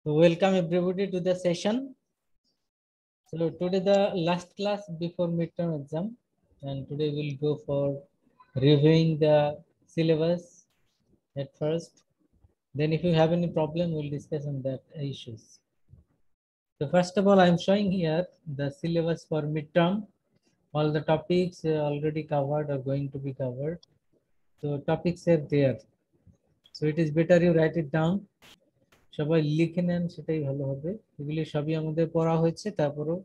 So welcome everybody to the session. So today the last class before midterm exam, and today we'll go for reviewing the syllabus at first. Then if you have any problem, we'll discuss on that issues. So first of all, I'm showing here the syllabus for midterm. All the topics already covered or going to be covered. So topics are there. So it is better you write it down. সবাই লিখে নেন, সেটাই ভালো হবে। এগুলি সবই আমাদের পড়া হয়েছে, তারপরও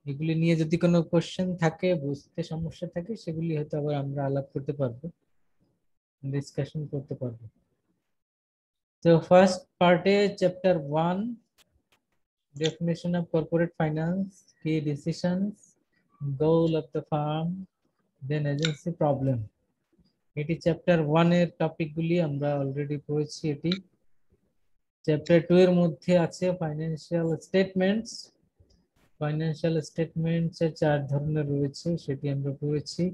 এগুলি নিয়ে যদি কোনো কোশ্চেন থাকে, বুঝতে সমস্যা থাকে, সেগুলি হয়তো আবার আমরা আলাপ করতে পারবো, ডিসকাশন করতে পারবো। তো ফার্স্ট পার্টে chapter 1, definition of corporate finance, key decisions, goal of the firm, then agency problem. এটি চ্যাপ্টার 1 এর টপিকগুলি আমরা অলরেডি পড়েছি। এটি চ্যাপ্টার 2 এর মধ্যে আছে ফাইন্যান্সিয়াল স্টেটমেন্টস। ফাইন্যান্সিয়াল স্টেটমেন্টস এর 4 ধরনের রয়েছে, সেটি আমরা পড়েছি।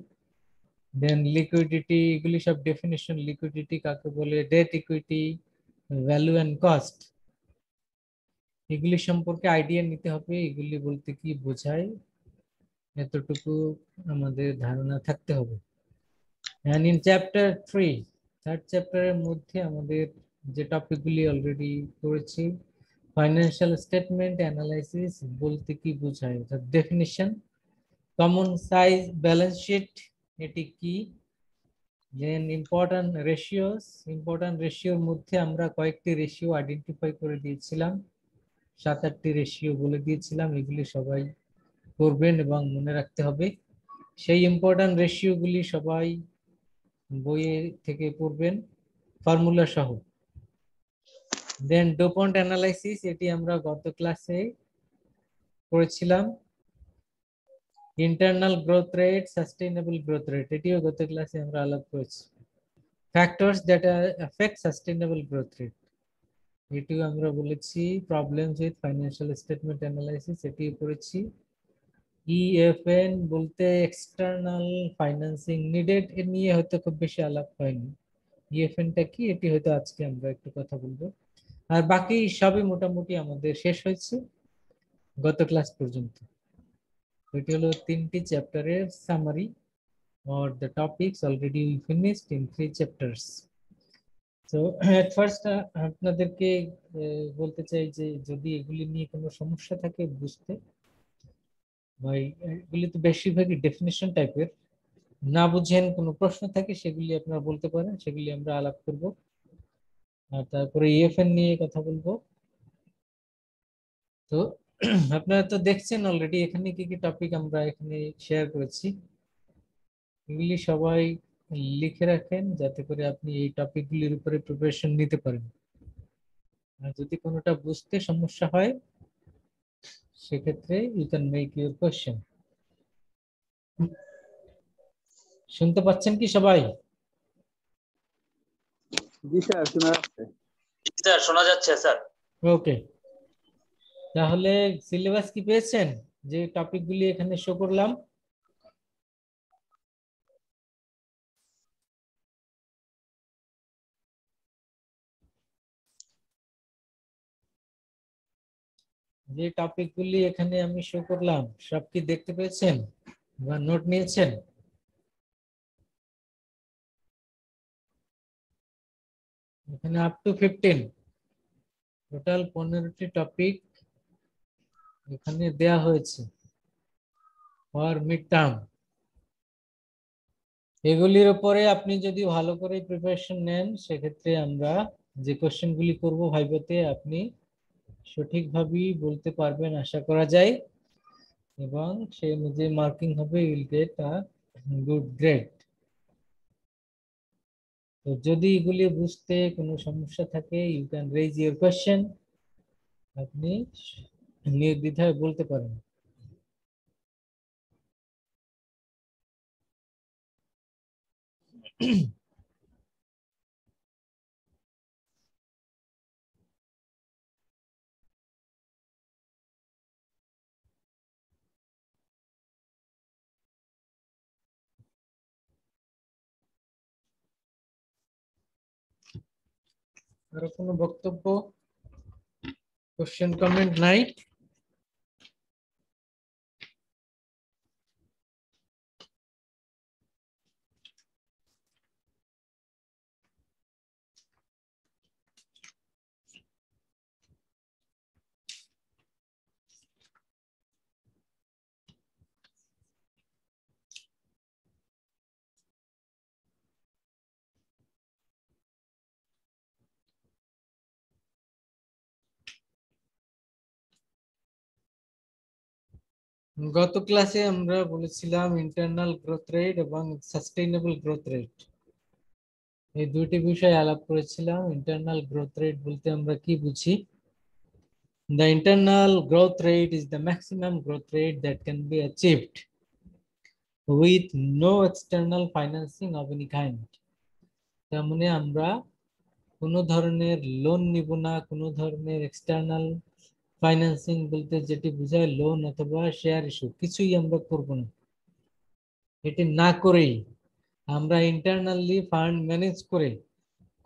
দেন লিকুইডিটি, এগুলি সব ডেফিনিশন। লিকুইডিটি কাকে বলে, debt equity, value and cost, এগুলি সম্পর্কে আইডিয়া নিতে হবে। এগুলি বলতে কি বোঝায় এতটুকু আমাদের ধারণা থাকতে হবে। এন্ড ইন চ্যাপ্টার 3, থার্ড চ্যাপ্টারের মধ্যে আমাদের যে টপিকগুলি অলরেডি পড়েছি, ফাইন্যান্সিয়াল স্টেটমেন্ট অ্যানালাইসিস বলতে কি বোঝায়, অর্থাৎ definition. Common size balance sheet, এটি কি। দেন ইম্পর্টেন্ট রেশিওস, ইম্পর্টেন্ট রেশিওর মধ্যে আমরা কয়েকটি রেশিও আইডেন্টিফাই করে দিয়েছিলাম, 7-8টি রেশিও বলে দিয়েছিলাম। এগুলি সবাই করবেন এবং মনে রাখতে হবে। সেই ইম্পর্টেন্ট রেশিওগুলি সবাই বইয়ে থেকে পড়বেন ফর্মুলা সহ। দেন ডোপন্ট অ্যানালাইসিস, এটি আমরা গত ক্লাসে পড়েছিলাম। Internal growth rate, sustainable growth rate, এটিও গত ক্লাসে আমরা আলাপ করেছি। Factors that effect sustainable growth rate, এটিও আমরা বলেছি। Problems with financial statement analysis, এটি পড়েছি। ইএফএন বলতে এক্সটার্নাল ফাইন্যান্সিং নিডেড, এ নিয়ে হয়তো খুব বেশি আলাপ হয়নি। ইএফএনটা কি, এটি হয়তো আজকে আমরা একটু কথা বলবো। আর বাকি সবই মোটামুটি আমাদের শেষ হয়েছে গত ক্লাস পর্যন্ত। এটি হলো 3টি চ্যাপ্টারের summary, or the topics already we finished in 3 chapters. So at first আপনাদেরকে বলতে চাই যে যদি এগুলি নিয়ে কোনো সমস্যা থাকে বুঝতে, ভাই এগুলি তো বেশিরভাগই ডেফিনিশন টাইপের, না বুঝেন কোনো প্রশ্ন থাকে সেগুলি আপনারা বলতে পারেন, সেগুলি আমরা আলাপ করব। আর তারপরে ইএফএন নিয়ে কথা বলবো। তো আপনারা তো দেখছেন অলরেডি এখানে কি কি টপিক আমরা এখানে শেয়ার করেছি, এগুলি সবাই লিখে রাখেন যাতে করে আপনি এই টপিকগুলির উপরে প্রিপারেশন নিতে পারেন। আর যদি কোনোটা বুঝতে সমস্যা হয় সেক্ষেত্রে you can make your question. শুনতে পাচ্ছেন কি সবাই? জি স্যার, শোনা যাচ্ছে। স্যার শোনা যাচ্ছে স্যার। ওকে, তাহলে সিলেবাস কি পেয়েছেন, যে টপিকগুলি এখানে শো করলাম? যে টপিকগুলি এখানে আমি শো করলাম সব কি দেখতে পেয়েছেন বা নোট নিয়েছেন? এখানে আপ টু 15, টোটাল 15টি টপিক এখানে দেয়া হয়েছে ফর মিড টার্ম। এগুলির উপরে আপনি যদি ভালো করে প্রিপারেশন নেন সেক্ষেত্রে আমরা যে কোশ্চেনগুলি করব ভাইভাতে আপনি সঠিকভাবেই বলতে পারবেন আশা করা যায়, এবং সেই অনুযায়ী মার্কিং হবে, will get a good grade. তো যদি এগুলি বুঝতে কোনো সমস্যা থাকে you can raise your question, আপনি নির্দ্বিধায় বলতে পারেন। আরো কোনো বক্তব্য? কোশ্চেন কমেন্ট নাই? গত ক্লাসে আমরা বলেছিলাম ইন্টারনাল গ্রোথ রেট এবং সাস্টেইনেবল গ্রোথ রেট, এই দুটি বিষয় আলাপ করেছিলাম। ইন্টারনাল গ্রোথ রেট বলতে আমরা কি বুঝি? The internal growth rate is the maximum growth rate that can be achieved with no external financing of any kind. তার মানে আমরা কোনো ধরনের লোন নিব না, কোনো ধরনের এক্সটার্নাল ফাইন্যান্সিং বলতে যেটি বোঝায় লোন অথবা শেয়ার ইস্যু, কিছুই আমরা করব না। এটি না করেই আমরা ইন্টারনালি ফান্ড ম্যানেজ করে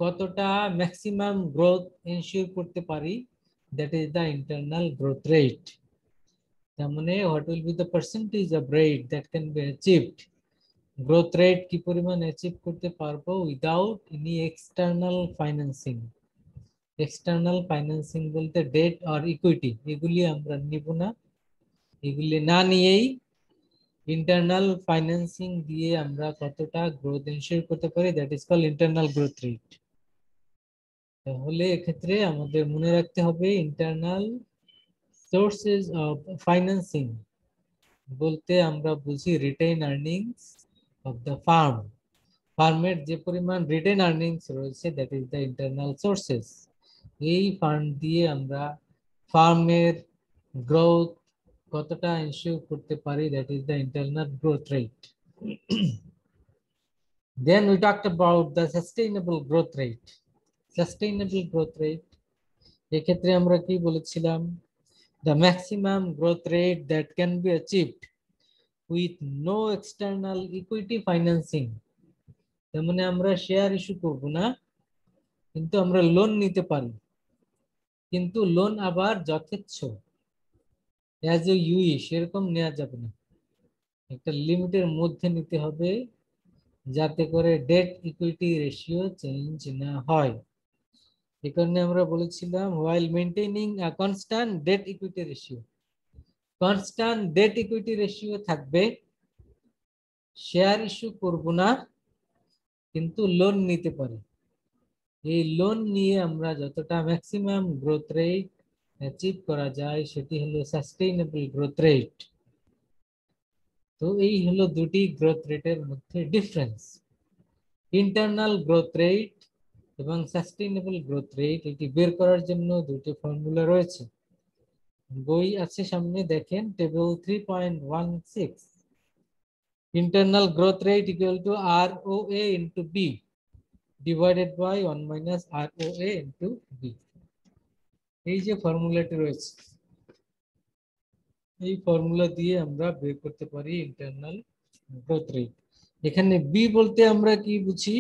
কতটা ম্যাক্সিমাম গ্রোথ এনশিওর করতে পারি, that is the internal growth rate. তার মানে what will be the percentage of rate that can be achieved, growth rate কি পরিমাণ অ্যাচিভ করতে পারবো without any external financing. External financing বলতে ডেট আর ইকুইটি, এগুলি আমরা নিব না। এগুলি না নিয়েই ইন্টারনাল ফাইন্যান্সিং দিয়ে আমরা কতটা গ্রোথ এনশিওর করতে পারি, that is called internal growth rate. তাহলে এক্ষেত্রে আমাদের মনে রাখতে হবে ইন্টারনাল সোর্সেস অফ ফাইন্যান্সিং বলতে আমরা বুঝি retain earnings of the farm. ফার্মের যে পরিমাণ রিটেইন আর্নিংস রয়েছে that is the internal sources. এই ফান্ড দিয়ে আমরা ফার্মের গ্রোথ কতটা এনশিওর করতে পারি, that is the internal growth rate. Then we talked about the sustainable growth rate. Sustainable growth rate এক্ষেত্রে আমরা কি বলেছিলাম? The maximum growth rate that can be achieved with no external equity financing. তার মানে আমরা share issue করব না, কিন্তু আমরা লোন নিতে পারি, কিন্তু লোন আবার যথেচ্ছ অ্যাজ এ ইউই সেরকম নেওয়া যাবে না, একটা লিমিটের মধ্যে নিতে হবে যাতে করে ডেট ইকুইটি রেশিও চেঞ্জ না হয়। এই কারণে আমরা বলেছিলাম while maintaining a constant debt equity ratio, constant debt equity ratio থাকবে, শেয়ার ইস্যু করব না, কিন্তু লোন নিতে পারি। এই লোন নিয়ে আমরা যতটা ম্যাক্সিমাম গ্রোথ রেট অ্যাচিভ করা যায় সেটি হলো সাস্টেইনেবল গ্রোথ রেট। তো এই হলো দুটি গ্রোথ রেটের মধ্যে ডিফারেন্স, ইন্টারনাল গ্রোথ রেট এবং সাস্টেইনেবল গ্রোথ রেট। এটি বের করার জন্য দুটি ফর্মুলা রয়েছে, বই আছে সামনে দেখেন, table 3.16, internal growth rate equal to ROA into B divided by 1 minus ROA into B। এই যে ফর্মুলাটি রয়েছে, এই ফর্মুলা দিয়ে আমরা বের করতে পারি ইন্টারনাল গ্রোথ রেট। এখানে বি বলতে আমরা কি বুঝি?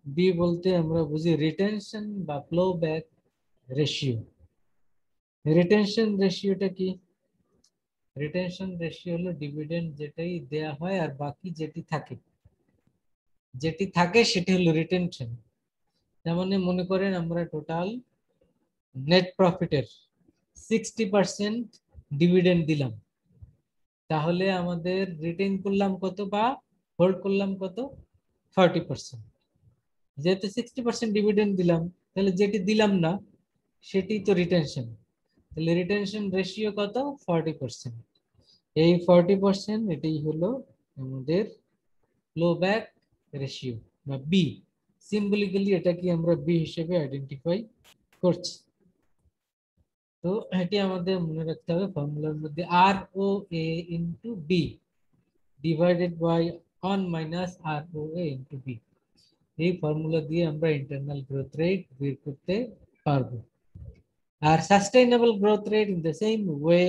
বি বলতে আমরা বুঝি রিটেনশন বা ফ্লো ব্যাক রেশিও। রিটেনশন রেশিওটা কি? রিটেনশন রেশিও হলো ডিভিডেন্ড যেটাই দেয়া হয় আর বাকি যেটি থাকে, যেটি থাকে সেটি হলো রিটেনশন। তার মানে মনে করেন আমরা টোটাল নেট প্রফিটের 60% ডিভিডেন্ড দিলাম, তাহলে আমাদের রিটেইন করলাম কত বা হোল্ড করলাম কত? 40%। যেহেতু 60% ডিভিডেন্ড দিলাম, তাহলে যেটি দিলাম না সেটি তো রিটেনশন, তাহলে রিটেনশন রেশিও কত? 40%। এই 40% এটাই হলো আমাদের ফ্লো ব্যাক রেশিও বা বি। সিম্বলিক্যালি এটাকে আমরা বি হিসেবে আইডেন্টিফাই করছি। তো এটি আমাদের মনে রাখতে হবে ফর্মুলার মধ্যে ROA into B divided by 1 minus ROA into B. এই ফর্মুলা দিয়ে আমরা ইন্টারনাল গ্রোথ রেট বের করতে পারবো। আর sustainable growth rate in the same way,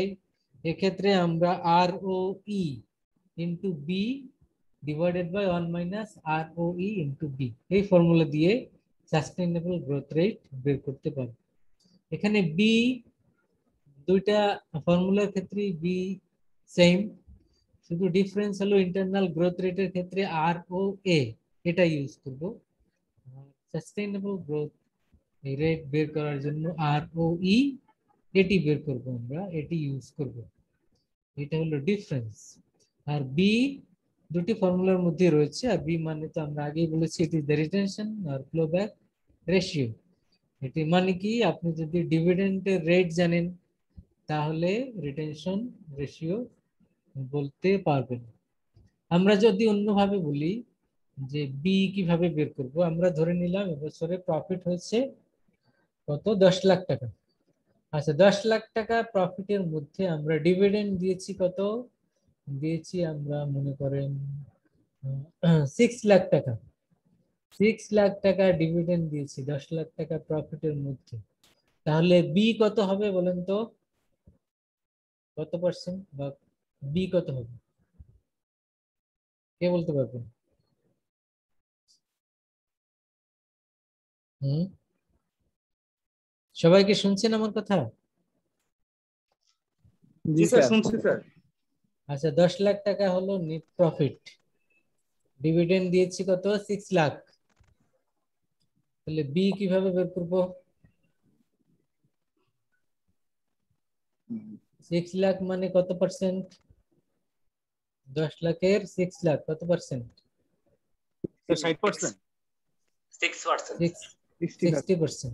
এক্ষেত্রে আমরা ROE into B divided by 1 minus ROE into B, এই ফর্মুলা দিয়ে সাস্টেইনেবল গ্রোথ রেট বের করতে পারবো। এখানে বি দুইটা ফর্মুলার ক্ষেত্রে বি সেম, শুধু ডিফারেন্স হলো ইন্টারনাল গ্রোথ রেটের ক্ষেত্রে আর ও এ এটা ইউজ করব, সাস্টেইনেবল গ্রোথ রেট বের করার জন্য আর ও ই এটি বের করব, আমরা এটি ইউজ করব। এটা হলো ডিফারেন্স। আর বি দুটি ফর্মুলার মধ্যে রয়েছে, আর বি মানে তো আমরা আগেই বলেছি ইট ইজ দ্য রিটেনশন আর ফ্লো ব্যাক রেশিও। এটি মানে কি, আপনি যদি ডিভিডেন্ডের রেট জানেন তাহলে রিটেনশন রেশিও বলতে পারবেন। আমরা যদি অন্যভাবে বলি যে বি কিভাবে বের করব, আমরা ধরে নিলাম এবছরে প্রফিট হয়েছে কত, 10 লাখ টাকা। আচ্ছা, 10 লাখ টাকা প্রফিটের মধ্যে আমরা ডিভিডেন্ড দিয়েছি কত, দিয়েছি আমরা মনে করেন 6 লাখ টাকা। 6 লাখ টাকা ডিভিডেন্ড দিয়েছি 10 লাখ টাকা প্রফিটের মধ্যে। তাহলে বি কত হবে বলেন তো, কত পার্সেন্ট বা বি কত হবে, কে বলতে পারবেন? হুম, সবাই কি শুনছেন আমার কথা? জি স্যার, শুনছি স্যার। আচ্ছা, 10 লাখ টাকা হলো নেট প্রফিট, ডিভিডেন্ড দিয়েছি কত, 6 লাখ। তাহলে বি কিভাবে বের করব? 6 লাখ মানে কত পার্সেন্ট? 10 লাখের 6 লাখ কত পার্সেন্ট? 60%। 6%। 60%।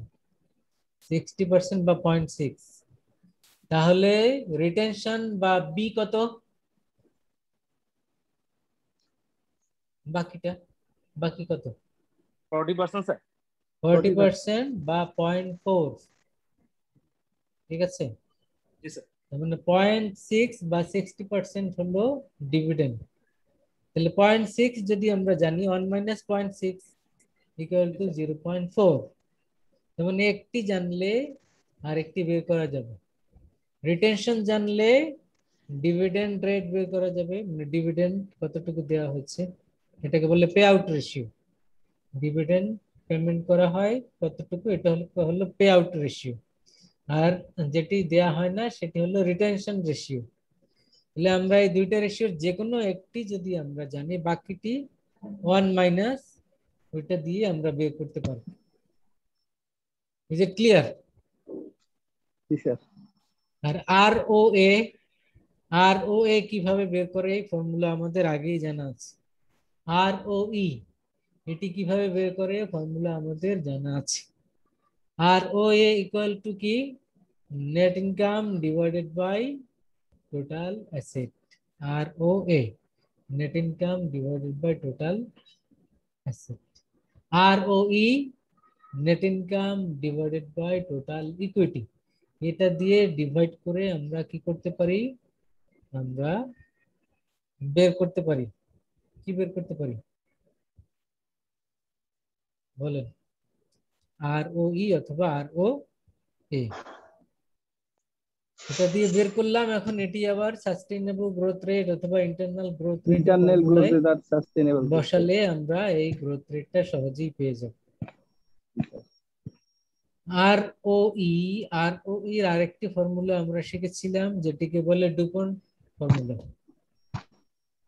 60% বা 0.6। তাহলে রিটেনশন বা বি কত, বাকিটা বাকি কত? 40% স্যার। 40% বা 0.4, ঠিক আছে। জি স্যার। তার মানে 0.6 বা 60% হলো ডিভিডেন্ড। তাহলে 0.6 যদি আমরা জানি, 1 মাইনাস 0.6 ইকুয়াল টু 0.4। তার মানে একটি জানলে আর একটি বের করা যাবে। রিটেনশন জানলে ডিভিডেন্ড রেট বের করা যাবে, মানে ডিভিডেন্ড কতটুকু দেওয়া হচ্ছে, এটাকে বলে pay out ratio. Dividend payment করা হয় কতটুকু, এটা হলো পে আউট রেশিও। আর যেটি দেয়া হয় না সেটি হলো রিটেনশন রেশিও। তাহলে আমরা এই দুইটা রেশিওর যে কোনো একটি যদি আমরা জানি, বাকিটি 1 মাইনাস ওইটা দিয়ে আমরা বের করতে পারবো। Is it clear? জি স্যার। আর আর ও এ কিভাবে বের করে, এই ফর্মুলা আমাদের আগেই জানা আছে। আর ও ই এটি কিভাবে বের করে, ফর্মুলা আমাদের জানা আছে। R O A equal to কি, net income divided by total asset. R O A net income divided by total asset. R O E net income divided by total equity. এটা দিয়ে ডিভাইড করে আমরা কি করতে পারি, আমরা বের করতে পারি। কি বের করতে পারি বলেন? আর ও ই অথবা আর ও এ, এটা দিয়ে বের করলাম। এখন এটি আবার সাস্টেইনেবল গ্রোথ রেট অথবা internal growth rate internal growth rate আর সাস্টেইনেবল বসালে আমরা এই গ্রোথ রেটটা সহজেই পেয়ে যাব। আর ও ই এর আরেকটি ফর্মুলা আমরা শিখেছিলাম যেটিকে বলে ডুপন্ট ফর্মুলা।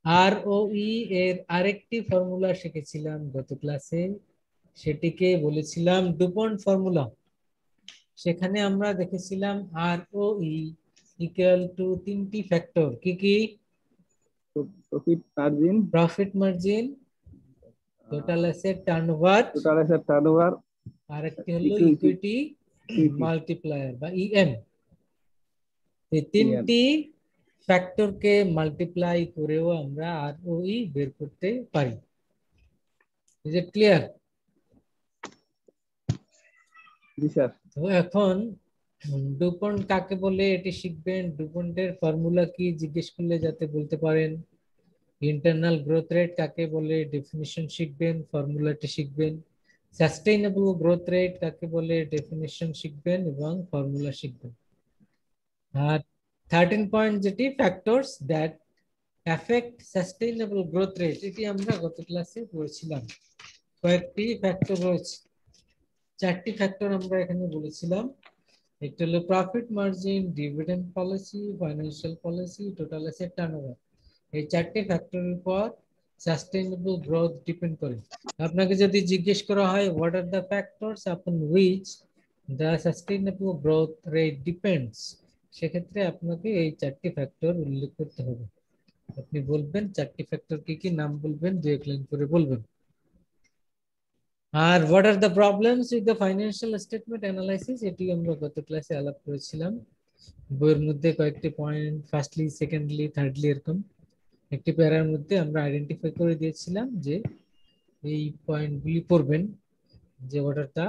আর ও ই এর আরেকটি ফর্মুলা শিখেছিলাম গত ক্লাসে, সেটিকে বলেছিলাম ডুপন্ট ফর্মুলা। সেখানে আমরা দেখেছিলাম R O E equal to তিনটি ফ্যাক্টর, কি কি? Profit margin, total asset turnover, আর একটি হলো ইকুইটি মাল্টিপ্লায়ার বা ইএম। এই তিনটি ফ্যাক্টরকে মাল্টিপ্লাই করেও আমরা আর ও ই বের করতে পারি। Is it clear? জি স্যার। তো এখন ডুপন্ট কাকে বলে এটি শিখবেন। ডুপন্টের ফর্মুলা কি জিজ্ঞেস করলে যাতে বলতে পারেন। ইন্টারনাল গ্রোথ রেট কাকে বলে ডেফিনিশন শিখবেন, ফর্মুলাটি শিখবেন। সাস্টেইনেবল গ্রোথ রেট কাকে বলে ডেফিনিশন শিখবেন এবং ফর্মুলা শিখবেন। আর 13 পয়েন্ট যেটি factors that affect sustainable growth rate, এটি আমরা গত ক্লাসে পড়েছিলাম। কয়েকটি ফ্যাক্টর রয়েছে, 4টি ফ্যাক্টর আমরা এখানে বলেছিলাম। একটা হলো profit margin, dividend policy, financial policy, total asset turnover. এই চারটি ফ্যাক্টরের উপর সাস্টেইনেবল গ্রোথ ডিপেন্ড করে। আপনাকে যদি জিজ্ঞেস করা হয় হোয়াট আর দ্য ফ্যাক্টরস আপন which the sustainable growth rate depends, সেক্ষেত্রে আপনাকে এই চারটি ফ্যাক্টর উল্লেখ করতে হবে। আপনি বলবেন চারটি ফ্যাক্টর কি কি, নাম বলবেন, দুই এক লাইন করে বলবেন। আর what are the problems with the financial statement analysis, এটি আমরা গত ক্লাসে আলাপ করেছিলাম। বইয়ের মধ্যে কয়েকটি পয়েন্ট ফার্স্টলি, সেকেন্ডলি, থার্ডলি এরকম একটি প্যারার মধ্যে আমরা আইডেন্টিফাই করে দিয়েছিলাম যে এই পয়েন্টগুলি পড়বেন, যে what are the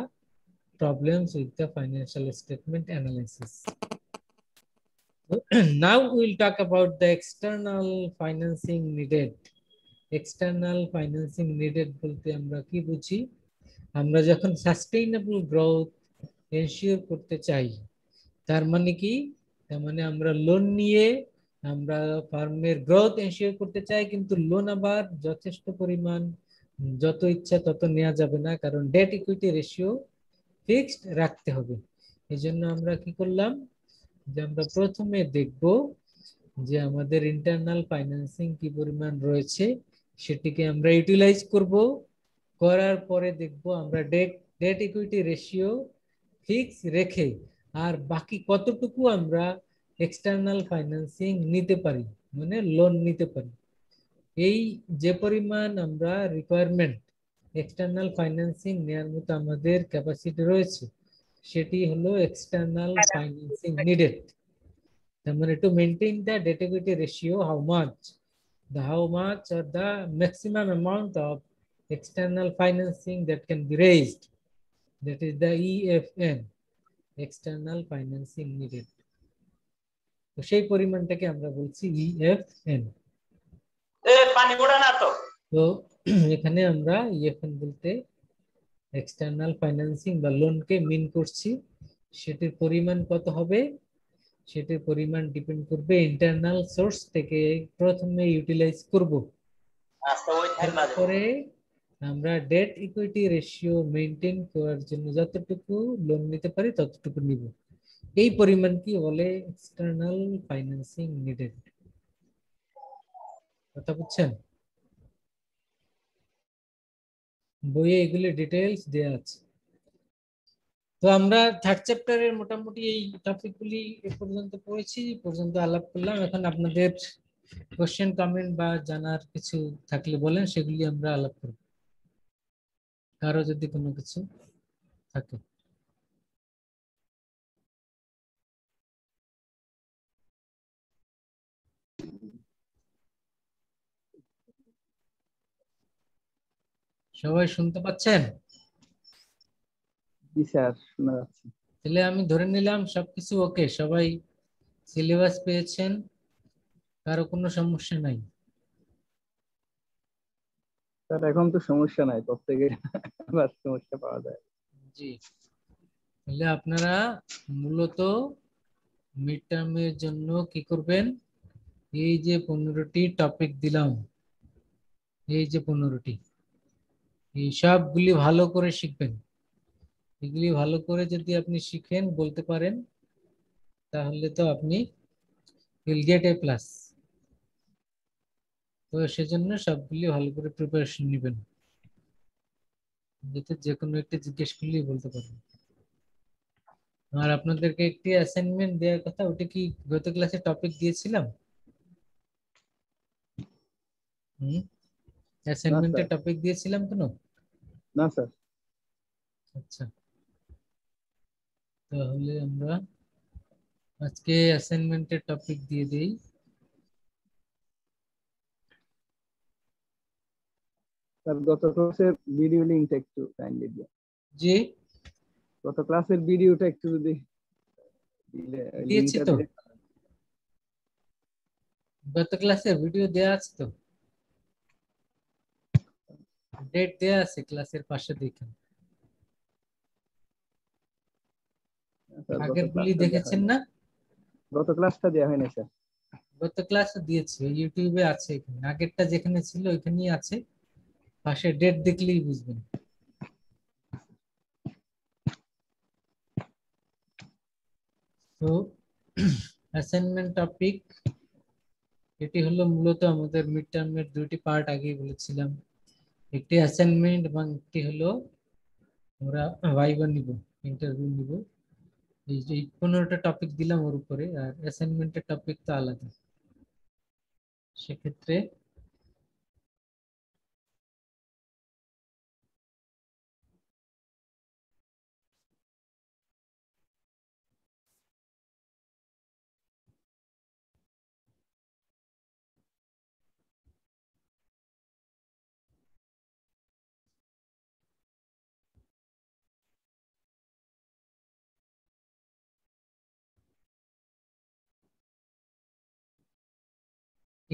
problems with the financial statement analysis. Now we will talk about the external financing needed. External financing needed বলতে আমরা কি বুঝি? আমরা যখন সাস্টেইনেবল গ্রোথ এনশিওর করতে চাই, তার মানে কি? তার মানে আমরা লোন নিয়ে আমরা ফার্মের গ্রোথ এনশিওর করতে চাই, কিন্তু লোন আবার যথেষ্ট পরিমাণ যত ইচ্ছা তত নেওয়া যাবে না, কারণ ডেট ইকুইটি রেশিও ফিক্সড রাখতে হবে। এই জন্য আমরা কি করলাম, যে আমরা প্রথমে দেখব যে আমাদের ইন্টারনাল ফাইন্যান্সিং কি পরিমাণ রয়েছে, সেটিকে আমরা ইউটিলাইজ করব। করার পরে দেখব আমরা ডেট ইকুইটি রেশিও ফিক্স রেখে আর বাকি কতটুকু আমরা এক্সটার্নাল ফাইন্যান্সিং নিতে পারি, মানে লোন নিতে পারি। এই যে পরিমাণ আমরা রিকোয়ারমেন্ট এক্সটার্নাল ফাইন্যান্সিং নেওয়ার মতো আমাদের ক্যাপাসিটি রয়েছে, সেটি হলো এক্সটার্নাল ফাইন্যান্সিং নিডেড। তার মানে to maintain the debt equity ratio how much or the maximum amount of external financing that can be raised, that is the EFN, external financing needed. তো সেই পরিমাণটাকে আমরা বলছি EFN। পানি পড়ে না তো। তো এখানে আমরা EFN বলতে এক্সটার্নাল ফাইন্যান্সিং বা লোনকে মিন করছি। সেটির পরিমাণ কত হবে, সেটির পরিমাণ ডিপেন্ড করবে ইন্টারনাল সোর্স থেকে প্রথমে ইউটিলাইজ করব, তারপরে আমরা ডেট ইকুইটি রেশিও মেইনটেইন করার জন্য যতটুকু লোন নিতে পারি ততটুকু নিব। এই পরিমাণ কি বলে এক্সটার্নাল ফাইন্যান্সিং নিডেড। কথা বুঝছেন? বইয়ে এগুলি ডিটেইলস দেয়া আছে। তো আমরা থার্ড চ্যাপ্টারের মোটামুটি এই টপিকগুলি এ পর্যন্ত পড়েছি, পর্যন্ত আলাপ করলাম। এখন আপনাদের কোশ্চেন, কমেন্ট বা জানার কিছু থাকলে বলেন, সেগুলি আমরা আলাপ করব, কারো যদি কোনো কিছু থাকে। সবাই শুনতে পাচ্ছেন? জি স্যার, শোনা যাচ্ছে। তাহলে আমি ধরে নিলাম সবকিছু ওকে, সবাই সিলেবাস পেয়েছেন, কারো কোনো সমস্যা নাই। স্যার এখন তো সমস্যা নাই, প্রত্যেকে আবার সমস্যা পাওয়া যায়। জি, তাহলে আপনারা মূলত মিড টার্মের জন্য কি করবেন, এই যে 15টি টপিক দিলাম, এই যে 15টি, এই সবগুলি ভালো করে শিখবেন। এগুলি ভালো করে যদি আপনি শিখেন, বলতে পারেন, তাহলে তো আপনি উইল গেট এ প্লাস। তো সেজন্য সবগুলি ভালো করে প্রিপারেশন নেবেন, যাতে যে কোনো একটা জিজ্ঞেস করলেই বলতে পারবেন। আর আপনাদেরকে একটি অ্যাসাইনমেন্ট দেওয়ার কথা, ওটা কি গত ক্লাসে টপিক দিয়েছিলাম? অ্যাসাইনমেন্টে টপিক দিয়েছিলাম কোনো? না স্যার। আচ্ছা, তাহলে আমরা আজকে অ্যাসাইনমেন্টের টপিক দিয়ে দেই। স্যার গত ক্লাসের ভিডিও লিংকটা একটু কাইন্ডলি দিন। জি, গত ক্লাসের ভিডিওটা একটু যদি দিয়েছি লিংকটা তো, দিলে। গত ক্লাসের ভিডিও দেয়া আছে তো, ডেট দেয়া আছে ক্লাসের পাশে, দেখেন। স্যার আগের গুলি দেখেছেন না? গত ক্লাসটা দেওয়া হয়নি স্যার। গত ক্লাসে দিয়েছি, ইউটিউবে আছে, এখানে আগেরটা যেখানে ছিল ওইখানেই আছে, পাশে ডেট দেখলেই বুঝবেন। তো অ্যাসাইনমেন্ট টপিক এটি হলো মূলত আমাদের মিড টার্মের দুটি পার্ট আগে বলেছিলাম, একটি অ্যাসাইনমেন্ট এবং একটি হলো আমরা ভাইবা নিব, ইন্টারভিউ নিব। এই যে 15টা টপিক দিলাম ওর উপরে, আর অ্যাসাইনমেন্টের টপিক তো আলাদা। সেক্ষেত্রে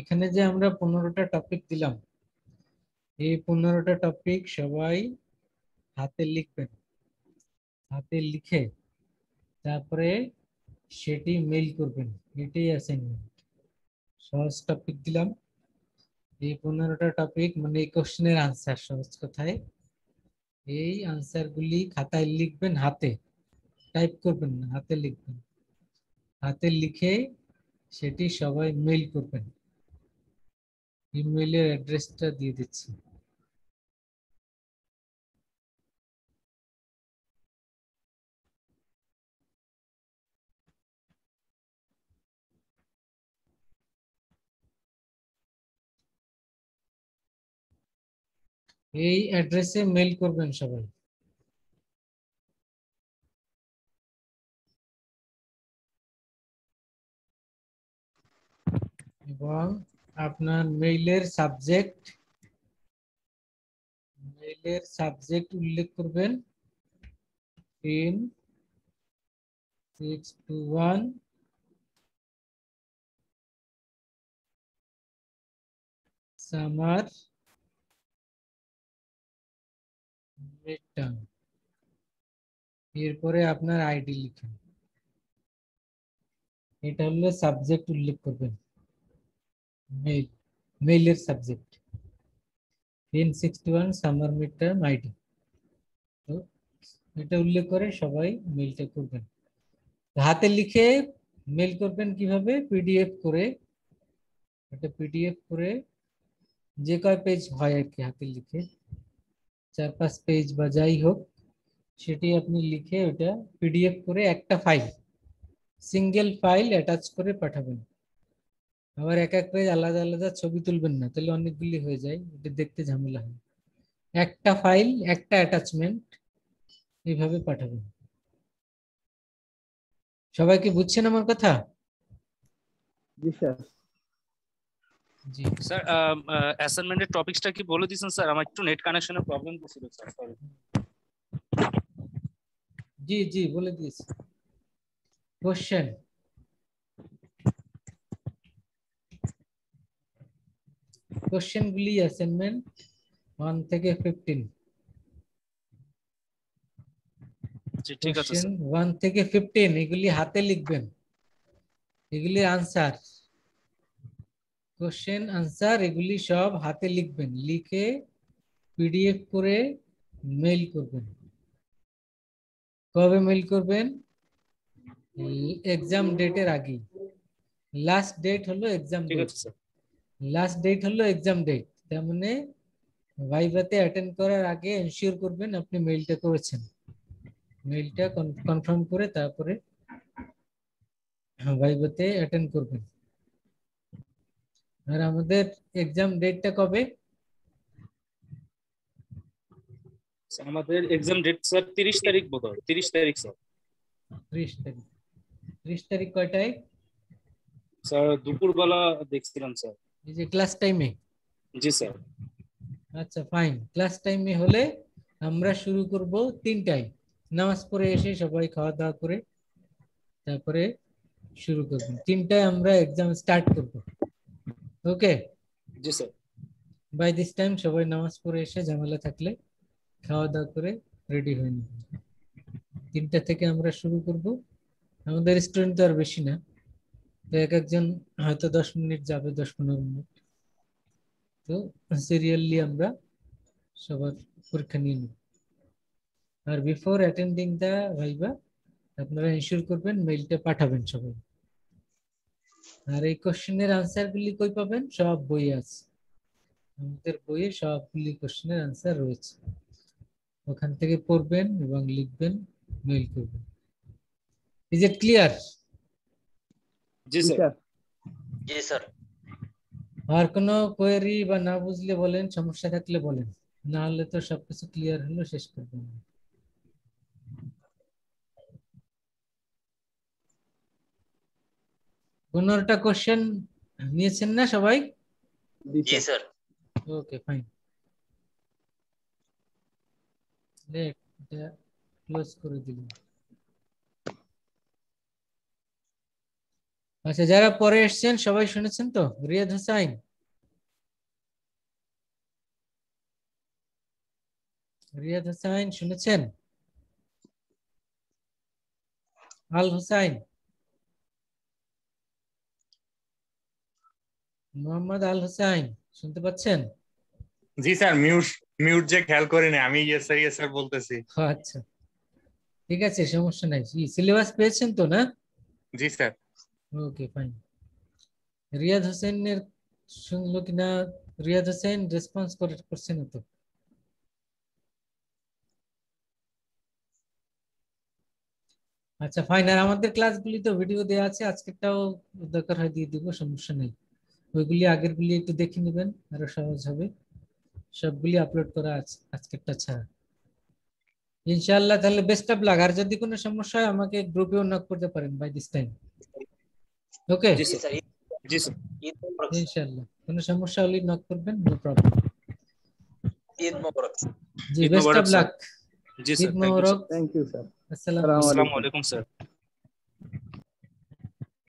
এখানে যে আমরা 15টা টপিক দিলাম, এই 15টা টপিক সবাই হাতে লিখবেন। হাতে লিখে তারপরে সেটি মেইল করবেন, এটাই অ্যাসাইনমেন্ট। সহজ টপিক দিলাম, এই 15টা টপিক মানে এই কোশ্চেনের আনসার, সহজ কথায় এই আনসার গুলি খাতায় লিখবেন, হাতে টাইপ করবেন না, হাতে লিখবেন। হাতে লিখে সেটি সবাই মেইল করবেন। ইমেইলের অ্যাড্রেসটা দিয়ে দিচ্ছি। এই অ্যাড্রেসে মেইল করবেন সবাই। এবং আপনার মেইলের সাবজেক্ট উল্লেখ করবেন 3621 সামার মিডটার্ম। এরপরে আপনার আইডি লিখুন, এটা হলো সাবজেক্ট উল্লেখ করবেন, মেইলের সাবজেক্ট 1061 সামার মিডটার্ম আইডি। তো এটা উল্লেখ করে সবাই মেইলটা করবেন। হাতে লিখে মেইল করবেন কিভাবে? পিডিএফ করে, এটা পিডিএফ করে যে কয় পেজ হয় আর কি, হাতে লিখে 4-5 পেজ বা যাই হোক, সেটি আপনি লিখে ওটা পিডিএফ করে একটা ফাইল, সিঙ্গেল ফাইল অ্যাটাচ করে পাঠাবেন। আবার এক এক পেজ আলাদা আলাদা ছবি তুলবেন না, তাহলে অনেকগুলি হয়ে যায়, এটা দেখতে ঝামেলা হয়। একটা ফাইল, একটা অ্যাটাচমেন্ট, এইভাবে পাঠাবেন। সবাই কি বুঝছেন আমার কথা? জি স্যার। জি স্যার অ্যাসাইনমেন্টের টপিকসটা কি বলে দিয়েছেন স্যার? আমার একটু নেট কানেকশনের প্রবলেম ছিল স্যার, সরি। জি জি বলে দিয়েছি। কোশ্চেন গুলি অ্যাসাইনমেন্ট 1 থেকে 15। জি ঠিক আছে কোশ্চেন স্যার। 1 থেকে 15 এগুলি হাতে লিখবেন, এগুলি আনসার, কোশ্চেন আনসার এগুলি সব হাতে লিখবেন, লিখে পিডিএফ করে মেইল করবেন। কবে মেইল করবেন? এক্সাম ডেটের আগে। লাস্ট ডেট হলো এক্সাম ঠিক ডেট, আছে স্যার। লাস্ট ডেট হলো এক্সাম ডেট। তার মানে ভাইভাতে অ্যাটেন্ড করার আগে এনশিওর করবেন আপনি মেইলটা করেছেন, মেইলটা কনফার্ম করে তারপরে ভাইভাতে অ্যাটেন্ড করবেন। আর আমাদের এক্সাম ডেটটা কবে? আমাদের এক্সাম ডেট স্যার 30 তারিখ বোধহয়, 30 তারিখ স্যার। 30 তারিখ। 30 তারিখ কয়টায়? স্যার দুপুরবেলা দেখছিলাম স্যার। এই যে ক্লাস টাইমে? জি স্যার। আচ্ছা ফাইন, ক্লাস টাইমে হলে আমরা শুরু করব 3টায়, নামাজ পড়ে এসে সবাই খাওয়া দাওয়া করে তারপরে শুরু করব। 3টায় আমরা এক্সাম স্টার্ট করব। ওকে, জি স্যার। বাই দিস টাইম সবাই নামাজ পড়ে এসে ঝামেলা থাকলে খাওয়া দাওয়া করে রেডি হয়ে নেব। 3টা থেকে আমরা শুরু করব। আমাদের স্টুডেন্ট তো আর বেশি না, তো এক একজন হয়তো 10 মিনিট যাবে, 10-15 মিনিট। তো সিরিয়ালি আমরা সবার পরীক্ষা নিয়ে নেব। আর বিফোর অ্যাটেন্ডিং দ্য ভাইবা আপনারা ইনশিওর করবেন মেইলটা পাঠাবেন সবাই। আর এই কোশ্চেনের আনসার গুলি কই পাবেন? সব বই আছে, আমাদের বইয়ে সবগুলি কোশ্চেনের আনসার রয়েছে, ওখান থেকে পড়বেন এবং লিখবেন, মেইল করবেন। Is it clear? জি স্যার। স্যার জি স্যার। আর কোনো কোয়েরি বা না বুঝলে বলেন, সমস্যা থাকলে বলেন, না হলে তো সবকিছু ক্লিয়ার হলো, শেষ করবেন। 15টা কোশ্চেন নিয়েছেন না সবাই? জি স্যার। ওকে ফাইন, এটা ক্লোজ করে দিলাম। আচ্ছা, যারা পরে এসেছেন সবাই শুনেছেন তো? রিয়াদ হোসাইন, রিয়াদ হোসাইন শুনেছেন? আল হোসাইন, মোহাম্মদ আল হোসাইন শুনতে পাচ্ছেন? জি স্যার, মিউট যে খেয়াল করিনি আমি। ইয়েস স্যার বলতেছি। আচ্ছা ঠিক আছে, সমস্যা নাই। সিলেবাস পেয়েছেন তো না? জি স্যার। Okay fine. রিয়াদ হোসেনের শুনলো কিনা? রিয়াদ হোসেন রেসপন্স করছে না তো? আচ্ছা ফাইন। আর আমাদের ক্লাসগুলি তো ভিডিও দেওয়া আছে, আজকেরটাও দরকার হয় দিয়ে দিব, সমস্যা নেই। ওইগুলি আগেরগুলি একটু দেখে নেবেন, আরো সহজ হবে। সবগুলি আপলোড করা আছে আজকেরটা ছাড়া। ইনশাআল্লাহ তাহলে বেস্ট অফ লাক। আর যদি কোনো সমস্যা হয় আমাকে গ্রুপেও নক করতে পারেন বাই দিস টাইম। ওকে জি স্যার। জি স্যার। ইনশাআল্লাহ, কোনো সমস্যা হলে নক করবেন, নো প্রবলেম। ঈদ মোবারক। জি ঈদ বেস্ট মোবারক অফ স্যার। লাক। জি স্যার, ঈদ থ্যাংক ইউ মোবারক। স্যার। Thank you sir. আসসালামু আলাইকুম। আসসালামু আলাইকুম স্যার।